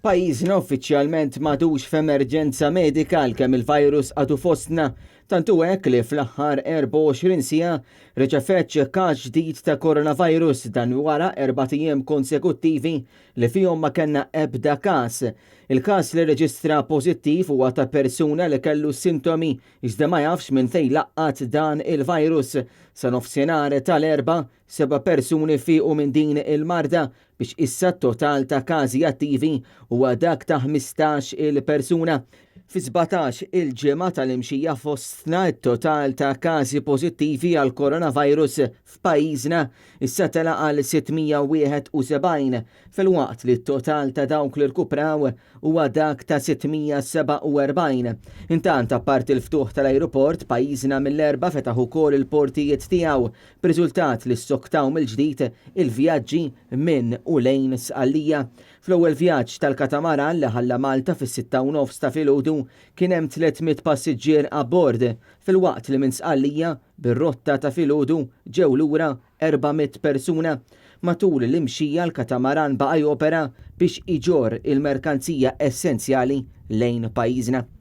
Pajjiżna uffiċjalment m'għadux f'emerġenza medika għalkemm il-virus għadu fostna, tantu hekk li fl-aħħar 24 siegħa reċefeċ każ ġdid ta' coronavirus dan wara 4 ijiem konsekuttivi li fihom ma kellna ebda każ. Il-każ li reġistra pożittiv huwa ta' persuna li kellu sintomi iżda ma jafx minn fejn laqqat dan il-virus. Sa nofsinhar tal-erba' 7 persuni fiequ minn din il-marda biex issa t-total ta' każi attivi huwa dak ta' 15 il-persuna. Fi 17 il-ġimgħa tal-imxija fostna t-total ta' każi pożittivi għal coronavirus f'pajjiżna issa tela għal 671 filwaqt li t-total ta' dawk li rkupraw huwa dak ta' 647. Intant apparti l-ftuħ tal-ajruport pajjiżna mill-erba' fetaħ ukoll il-portijiet tiegħu b'riżultat li ssoktaw mill-ġdid il-vjaġġi minn u lejn Sqallija. Fl-ewwel vjaġġ tal-katamaran li ħalla Malta fis-6:30 ta' filgħodu kien hemm 300 passiġġier abbord, filwaqt li minn Sqallija bir-rotta ta' filgħodu ġew lura 400 persuna. Matul l-imxija l-katamaran baqa' jopera biex iġorr il-merkanzija essenzjali lejn pajjiżna.